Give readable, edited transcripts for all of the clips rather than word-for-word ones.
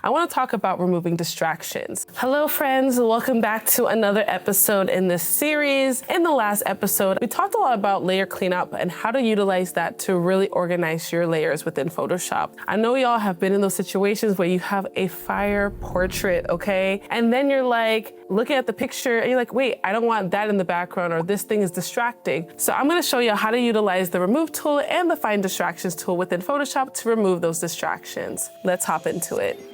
I want to talk about removing distractions. Hello friends, welcome back to another episode in this series. In the last episode, we talked a lot about layer cleanup and how to utilize that to really organize your layers within Photoshop. I know y'all have been in those situations where you have a fire portrait, okay? And then you're like looking at the picture and you're like, wait, I don't want that in the background, or this thing is distracting. So I'm gonna show you how to utilize the remove tool and the find distractions tool within Photoshop to remove those distractions. Let's hop into it.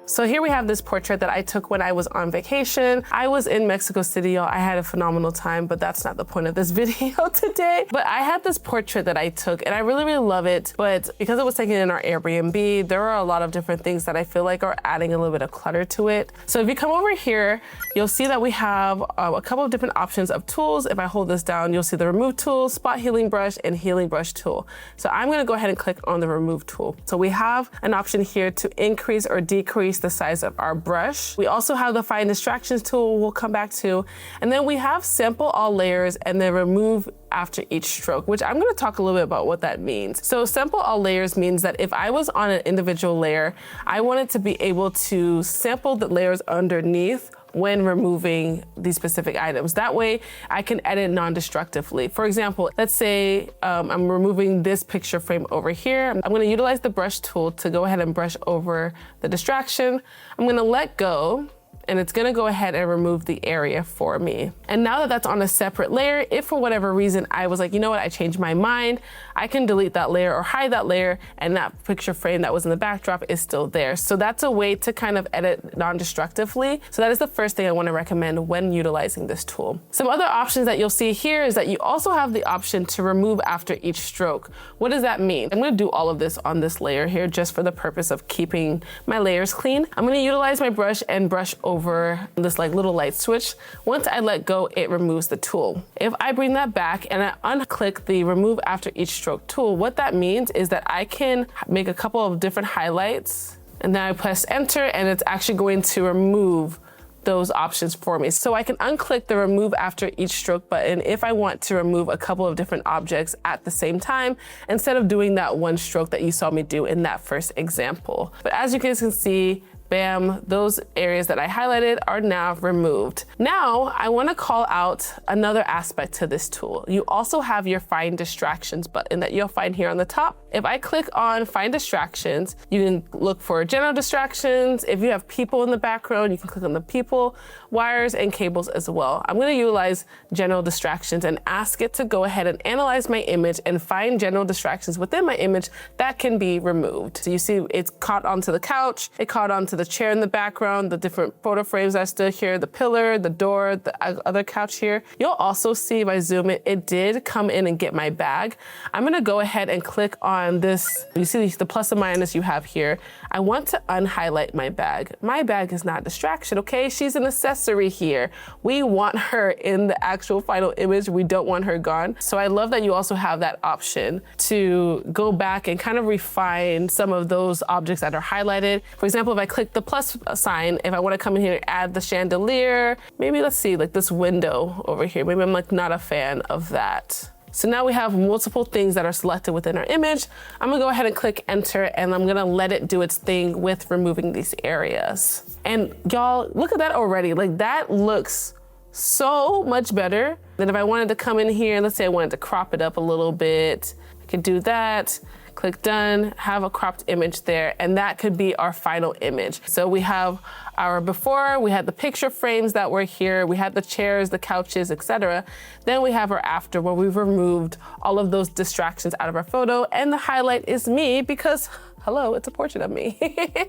So here we have this portrait that I took when I was on vacation. I was in Mexico City, y'all. I had a phenomenal time, but that's not the point of this video today. But I had this portrait that I took and I really, really love it. But because it was taken in our Airbnb, there are a lot of different things that I feel like are adding a little bit of clutter to it. So if you come over here, you'll see that we have a couple of different options of tools. If I hold this down, you'll see the remove tool, spot healing brush, and healing brush tool. So I'm gonna go ahead and click on the remove tool. So we have an option here to increase or decrease the size of our brush. We also have the find distractions tool we'll come back to. And then we have sample all layers and then remove after each stroke, which I'm gonna talk a little bit about what that means. So sample all layers means that if I was on an individual layer, I wanted to be able to sample the layers underneath when removing these specific items. That way I can edit non-destructively. For example, let's say I'm removing this picture frame over here. I'm gonna utilize the brush tool to go ahead and brush over the distraction. I'm gonna let go, and it's gonna go ahead and remove the area for me. And now that that's on a separate layer, if for whatever reason I was like, you know what, I changed my mind, I can delete that layer or hide that layer, and that picture frame that was in the backdrop is still there. So that's a way to kind of edit non-destructively. So that is the first thing I wanna recommend when utilizing this tool. Some other options that you'll see here is that you also have the option to remove after each stroke. What does that mean? I'm gonna do all of this on this layer here just for the purpose of keeping my layers clean. I'm gonna utilize my brush and brush over this like little light switch. Once I let go, it removes the tool. If I bring that back and I unclick the remove after each stroke tool, what that means is that I can make a couple of different highlights, and then I press enter and it's actually going to remove those options for me. So I can unclick the remove after each stroke button if I want to remove a couple of different objects at the same time, instead of doing that one stroke that you saw me do in that first example. But as you guys can see, bam, those areas that I highlighted are now removed. Now, I wanna call out another aspect to this tool. You also have your find distractions button that you'll find here on the top. If I click on find distractions, you can look for general distractions. If you have people in the background, you can click on the people, wires, and cables as well. I'm gonna utilize general distractions and ask it to go ahead and analyze my image and find general distractions within my image that can be removed. So you see it's caught onto the couch, it caught onto the chair in the background, the different photo frames that are still here, the pillar, the door, the other couch here. You'll also see if I zoom in, it did come in and get my bag. I'm gonna go ahead and click on this. You see the plus and minus you have here. I want to unhighlight my bag. My bag is not a distraction, okay? She's an accessory here. We want her in the actual final image. We don't want her gone. So I love that you also have that option to go back and kind of refine some of those objects that are highlighted. For example, if I click the plus sign, if I want to come in here and add the chandelier, maybe let's see, like this window over here. Maybe I'm like not a fan of that. So now we have multiple things that are selected within our image. I'm gonna go ahead and click enter, and I'm gonna let it do its thing with removing these areas. And y'all, look at that already. Like that looks so much better than if I wanted to come in here, let's say I wanted to crop it up a little bit. I could do that. Click done, have a cropped image there, and that could be our final image. So we have our before, we had the picture frames that were here, we had the chairs, the couches, etc. Then we have our after, where we've removed all of those distractions out of our photo, and the highlight is me because hello, it's a portrait of me.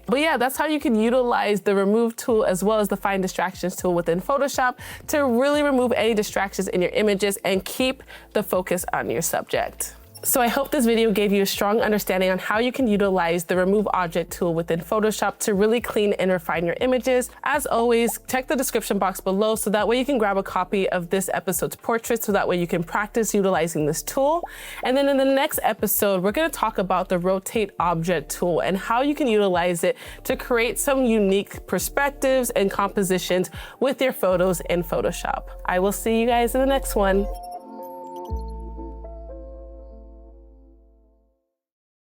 But yeah, that's how you can utilize the remove tool as well as the find distractions tool within Photoshop to really remove any distractions in your images and keep the focus on your subject. So I hope this video gave you a strong understanding on how you can utilize the remove object tool within Photoshop to really clean and refine your images. As always, check the description box below so that way you can grab a copy of this episode's portrait so that way you can practice utilizing this tool. And then in the next episode, we're gonna talk about the rotate object tool and how you can utilize it to create some unique perspectives and compositions with your photos in Photoshop. I will see you guys in the next one.